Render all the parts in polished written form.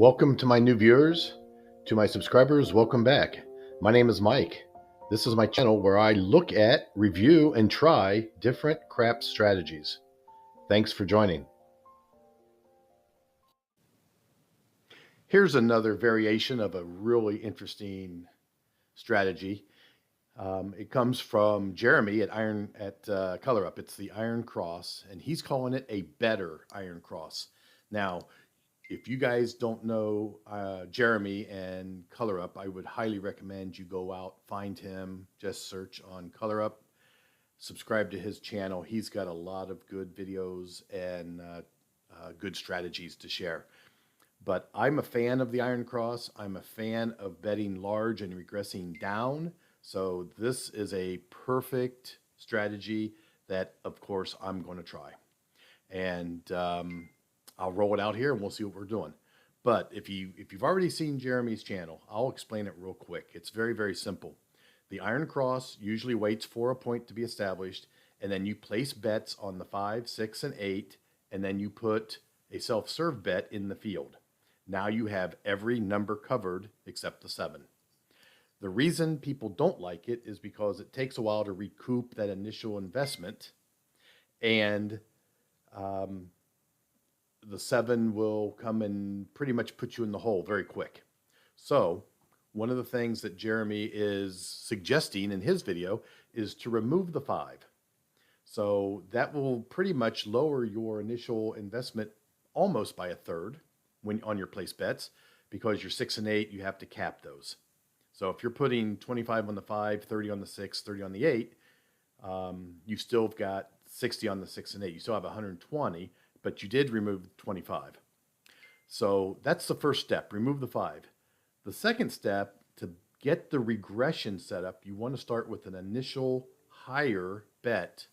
Welcome to my new viewers, to my subscribers, welcome back. My name is Mike. This is my channel where I look at, review, and try different craps strategies. Thanks for joining. Here's another variation of a really interesting strategy. It comes from Jeremy at ColorUP. It's the Iron Cross, and he's calling it a better Iron Cross. Now, if you guys don't know Jeremy and ColorUP, I would highly recommend you go out, find him, just search on ColorUP, subscribe to his channel. He's got a lot of good videos and good strategies to share. But I'm a fan of the Iron Cross. I'm a fan of betting large and regressing down. So this is a perfect strategy that, of course, I'm going to try. And I'll roll it out here and we'll see what we're doing. But if you've already seen Jeremy's channel, I'll explain it real quick. It's very, very simple. The Iron Cross usually waits for a point to be established, and then you place bets on the 5, 6, and 8, and then you put a self-serve bet in the field. Now you have every number covered except the 7. The reason people don't like it is because it takes a while to recoup that initial investment, and the 7 will come and pretty much put you in the hole very quick. So one of the things that Jeremy is suggesting in his video is to remove the 5. So that will pretty much lower your initial investment almost by a third when on your place bets, because your 6 and 8, you have to cap those. So if you're putting 25 on the 5, 30 on the 6, 30 on the 8, you still have got 60 on the 6 and 8. You still have 120, but you did remove 25. So that's the first step, remove the 5. The second step, to get the regression set up, you want to start with an initial higher bet.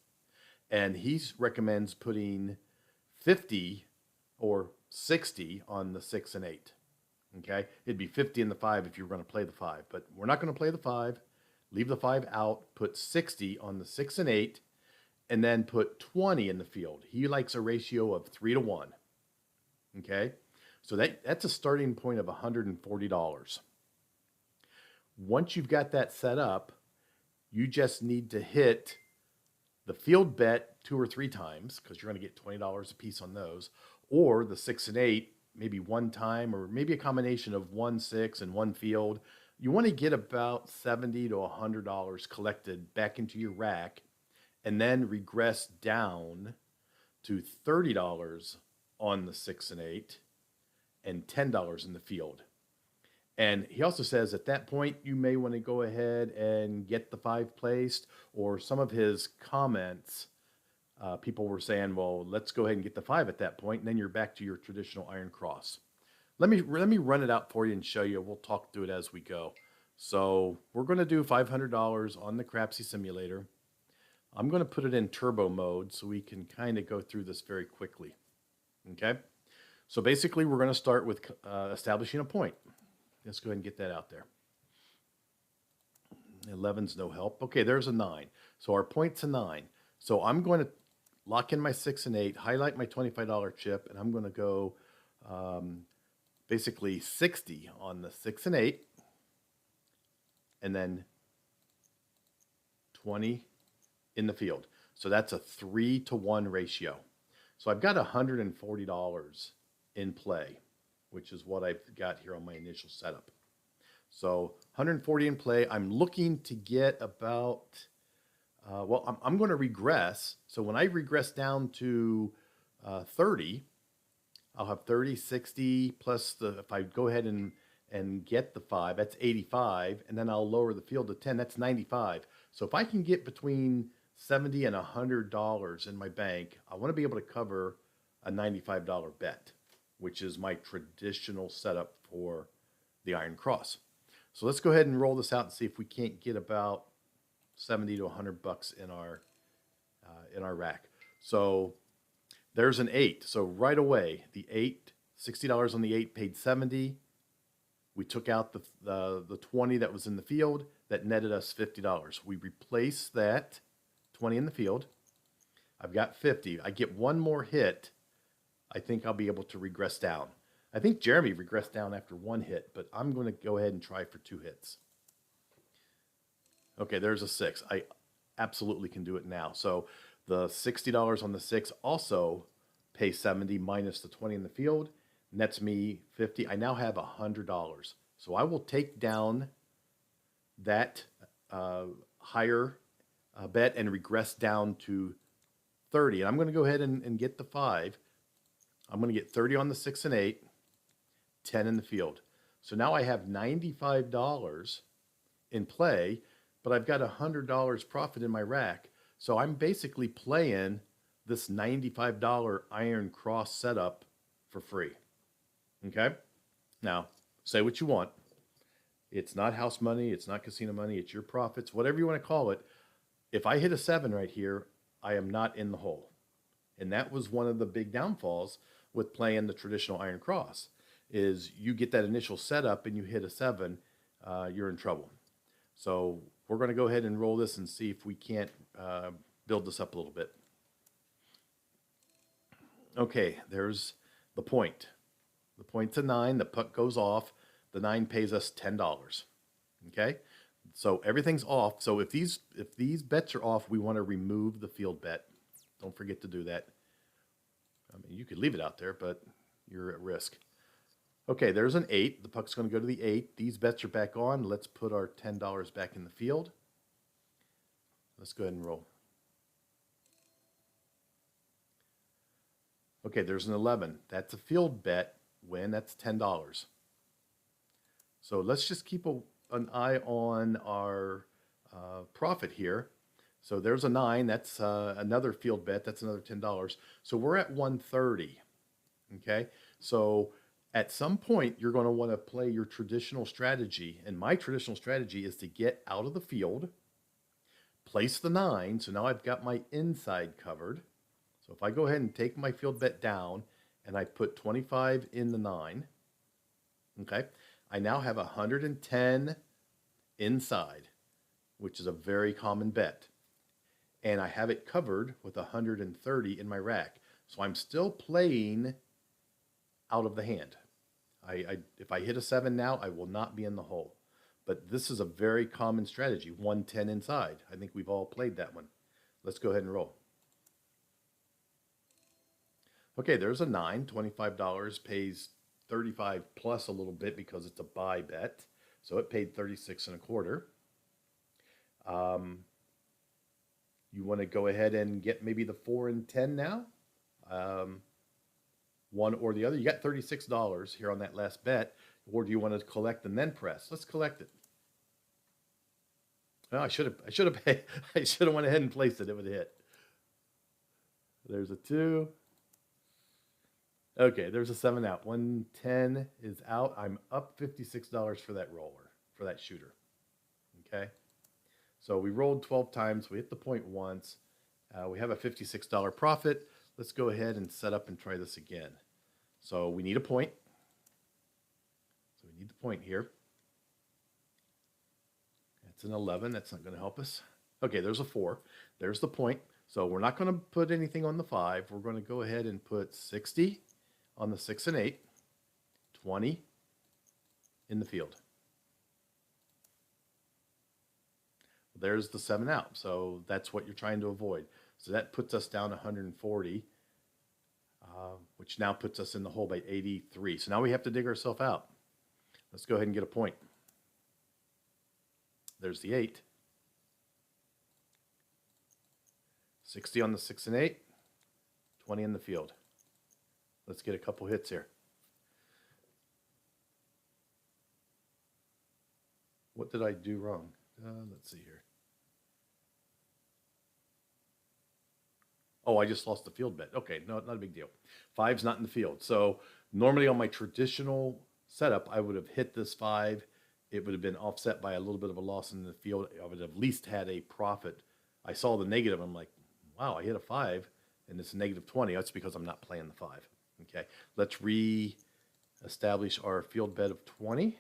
And he recommends putting 50 or 60 on the 6 and 8. Okay, it'd be 50 in the 5 if you were going to play the 5, but we're not going to play the 5. Leave the 5 out, put 60 on the 6 and 8, and then put 20 in the field. He likes a ratio of 3 to 1. Okay, so that's a starting point of $140. Once you've got that set up, you just need to hit the field bet 2 or 3 times, because you're going to get $20 a piece on those, or the 6 and 8 maybe one time, or maybe a combination of 1, 6, and 1 field. You want to get about $70 to $100 collected back into your rack, and then regress down to $30 on the 6 and 8 and $10 in the field. And he also says at that point, you may want to go ahead and get the 5 placed, or some of his comments, people were saying, well, let's go ahead and get the 5 at that point, and then you're back to your traditional Iron Cross. Let me run it out for you and show you. We'll talk through it as we go. So we're going to do $500 on the Crapsy simulator. I'm going to put it in turbo mode so we can kind of go through this very quickly. Okay, so basically we're going to start with establishing a point. Let's go ahead and get that out there. 11's no help. Okay, there's a 9. So our point's a 9. So I'm going to lock in my 6 and 8, highlight my $25 chip, and I'm going to go basically 60 on the 6 and 8, and then 20 in the field. So that's a 3 to 1 ratio. So I've got $140 in play, which is what I've got here on my initial setup. So 140 in play. I'm looking to get about, well, I'm going to regress. So when I regress down to 30, I'll have 30, 60, plus if I go ahead and get the 5, that's 85, and then I'll lower the field to 10, that's 95. So if I can get between $70 and $100 in my bank, I want to be able to cover a $95 bet, which is my traditional setup for the Iron Cross. So let's go ahead and roll this out and see if we can't get about 70 to 100 bucks in our rack. So there's an 8. So right away, the 8, $60 on the 8 paid 70. We took out the 20 that was in the field. That netted us $50. We replace that 20 in the field. I've got 50. I get one more hit. I think I'll be able to regress down. I think Jeremy regressed down after 1 hit, but I'm going to go ahead and try for 2 hits. Okay, there's a 6. I absolutely can do it now. So the $60 on the 6 also pays 70 minus the 20 in the field, nets me 50. I now have $100. So I will take down that higher bet and regress down to 30. And I'm going to go ahead and get the 5. I'm going to get 30 on the 6 and 8, 10 in the field. So now I have $95 in play, but I've got $100 profit in my rack. So I'm basically playing this $95 iron cross setup for free. Okay? Now, say what you want. It's not house money. It's not casino money. It's your profits, whatever you want to call it. If I hit a 7 right here, I am not in the hole. And that was one of the big downfalls with playing the traditional iron cross, is you get that initial setup and you hit a 7, you're in trouble. So we're going to go ahead and roll this and see if we can't build this up a little bit. Okay, there's the point. The point's a 9. The puck goes off. The 9 pays us $10. Okay, so everything's off. So if these bets are off, we want to remove the field bet. Don't forget to do that. I mean, you could leave it out there, but you're at risk. Okay, there's an 8. The puck's going to go to the 8. These bets are back on. Let's put our $10 back in the field. Let's go ahead and roll. Okay, there's an 11. That's a field bet win. That's $10. So let's just keep an eye on our profit here. So there's a 9. That's another field bet. That's another $10. So we're at 130. Okay, so at some point you're going to want to play your traditional strategy. And my traditional strategy is to get out of the field, place the 9. So now I've got my inside covered. So if I go ahead and take my field bet down and I put 25 in the 9, okay, I now have 110 inside, which is a very common bet. And I have it covered with 130 in my rack. So I'm still playing out of the hand. If I hit a 7 now, I will not be in the hole. But this is a very common strategy, 110 inside. I think we've all played that one. Let's go ahead and roll. Okay, there's a 9. $25 pays 35 plus a little bit because it's a buy bet. So it paid 36 and a quarter. You want to go ahead and get maybe the 4 and 10 now? One or the other. You got $36 here on that last bet. Or do you want to collect and then press? Let's collect it. Oh, I should have went ahead and placed it. It would have hit. There's a 2. Okay, there's a 7 out. 110 is out. I'm up $56 for that roller, for that shooter. Okay, so we rolled 12 times. We hit the point once. We have a $56 profit. Let's go ahead and set up and try this again. So we need a point. So we need the point here. That's an 11. That's not going to help us. Okay, there's a 4. There's the point. So we're not going to put anything on the 5. We're going to go ahead and put 60 on the 6 and 8, 20 in the field. There's the 7 out. So that's what you're trying to avoid. So that puts us down 140, which now puts us in the hole by 83. So now we have to dig ourselves out. Let's go ahead and get a point. There's the 8. 60 on the 6 and 8, 20 in the field. Let's get a couple hits here. What did I do wrong? Let's see here. Oh, I just lost the field bet. Okay, no, not a big deal. 5's not in the field. So normally on my traditional setup, I would have hit this 5. It would have been offset by a little bit of a loss in the field. I would have at least had a profit. I saw the negative. I'm like, wow, I hit a 5 and it's a negative 20. That's because I'm not playing the 5. Okay, let's re-establish our field bet of 20.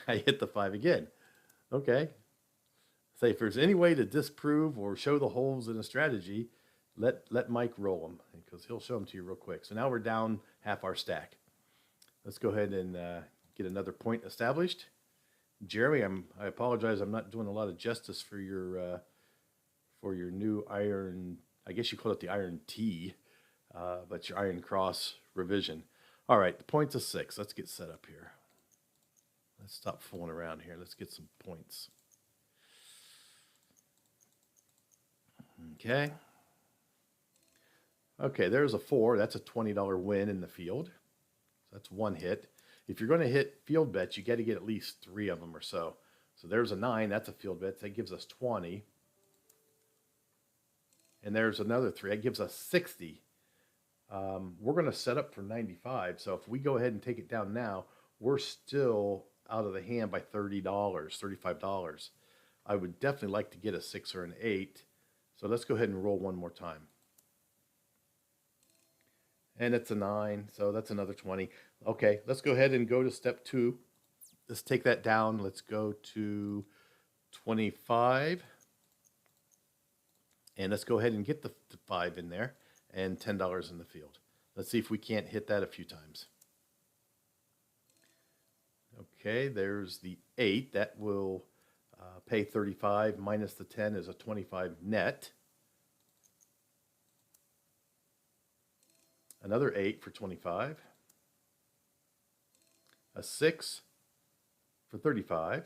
I hit the 5 again. Okay. Say if there's any way to disprove or show the holes in a strategy, let Mike roll them because he'll show them to you real quick. So now we're down half our stack. Let's go ahead and get another point established. Jeremy, I apologize. I'm not doing a lot of justice for your new iron. I guess you call it the iron T, but your iron cross revision. All right, the point's a 6. Let's get set up here. Let's stop fooling around here. Let's get some points. Okay. Okay, there's a 4. That's a $20 win in the field. So that's one hit. If you're going to hit field bets, you got to get at least 3 of them or so. So there's a 9. That's a field bet. That gives us 20. And there's another 3. That gives us 60. We're going to set up for 95. So if we go ahead and take it down now, we're still out of the hand by $30, $35. I would definitely like to get a 6 or an 8. So let's go ahead and roll one more time. And it's a 9, so that's another 20. Okay, let's go ahead and go to step 2. Let's take that down. Let's go to 25. And let's go ahead and get the 5 in there and $10 in the field. Let's see if we can't hit that a few times. Okay, there's the 8. That will pay 35 minus the 10 is a 25 net. Another 8 for 25. A 6 for 35.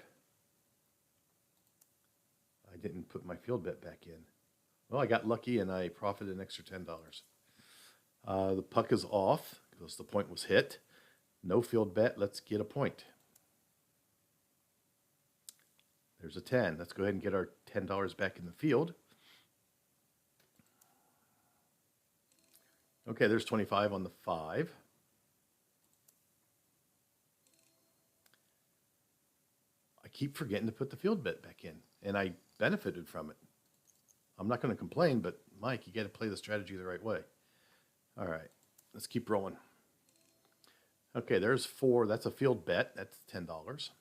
I didn't put my field bet back in. Well, I got lucky and I profited an extra $10. The puck is off because the point was hit. No field bet. Let's get a point. There's a 10. Let's go ahead and get our $10 back in the field. Okay, there's 25 on the 5. I keep forgetting to put the field bet back in, and I benefited from it. I'm not going to complain, but Mike, you got to play the strategy the right way. All right, let's keep rolling. Okay, there's 4. That's a field bet. That's $10.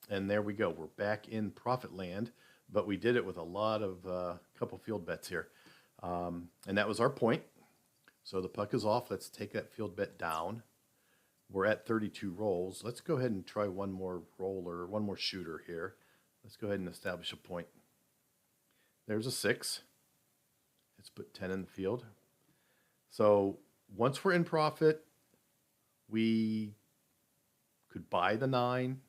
And there we go. We're back in profit land, but we did it with a lot of couple field bets here. And that was our point. So the puck is off. Let's take that field bet down. We're at 32 rolls. Let's go ahead and try one more roller, one more shooter here. Let's go ahead and establish a point. There's a 6. Let's put 10 in the field. So once we're in profit, we could buy the 9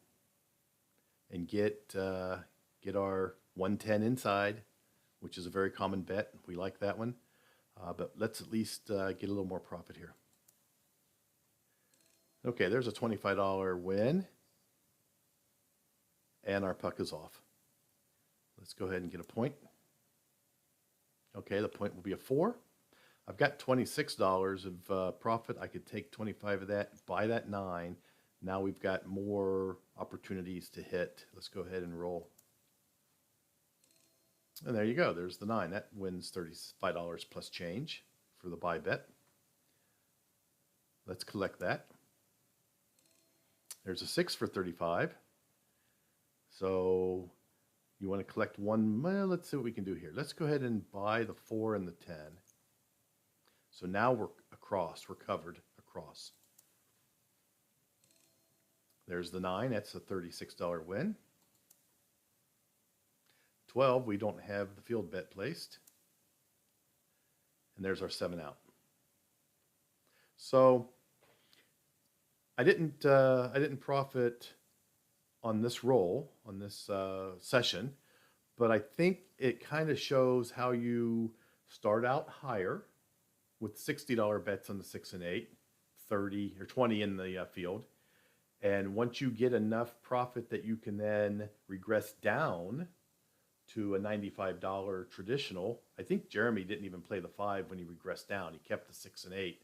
and get our 110 inside, which is a very common bet. We like that one. But let's at least get a little more profit here. Okay, there's a $25 win. And our puck is off. Let's go ahead and get a point. Okay, the point will be a 4. I've got $26 of profit. I could take 25 of that, buy that 9. Now we've got more opportunities to hit. Let's go ahead and roll. And there you go. There's the 9. That wins $35 plus change for the buy bet. Let's collect that. There's a 6 for 35. So you want to collect one. Well, let's see what we can do here. Let's go ahead and buy the 4 and the 10. So now we're across. We're covered across. There's the 9. That's a $36 win. 12, we don't have the field bet placed. And there's our 7 out. So I didn't profit on this roll, on this session, but I think it kind of shows how you start out higher with $60 bets on the 6 and 8, 30 or 20 in the field. And once you get enough profit that you can then regress down to a $95 traditional. I think Jeremy didn't even play the 5 when he regressed down. He kept the 6 and 8.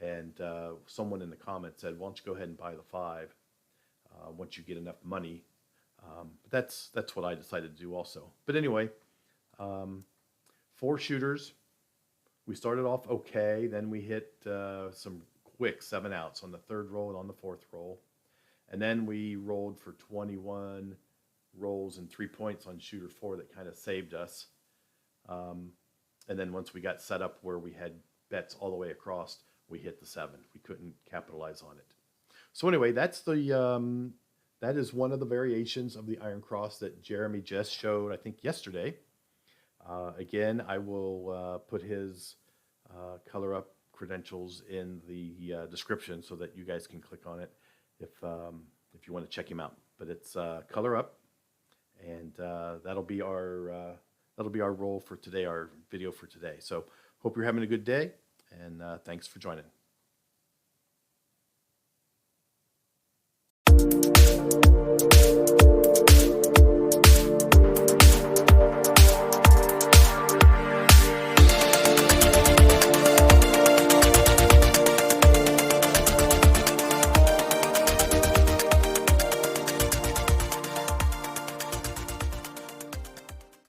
And someone in the comments said, why don't you go ahead and buy the 5 once you get enough money. But that's what I decided to do also. But anyway, 4 shooters. We started off okay. Then we hit some quick 7 outs on the 3rd roll and on the 4th roll. And then we rolled for 21 rolls and 3 points on shooter 4 that kind of saved us. And then once we got set up where we had bets all the way across, we hit the 7. We couldn't capitalize on it. So anyway, that's the that is one of the variations of the iron cross that Jeremy just showed, I think, yesterday. Again, I will put his ColorUP credentials in the description so that you guys can click on it if you want to check him out. But it's ColorUP, and that'll be our role for today, our video for today. So hope you're having a good day, and thanks for joining.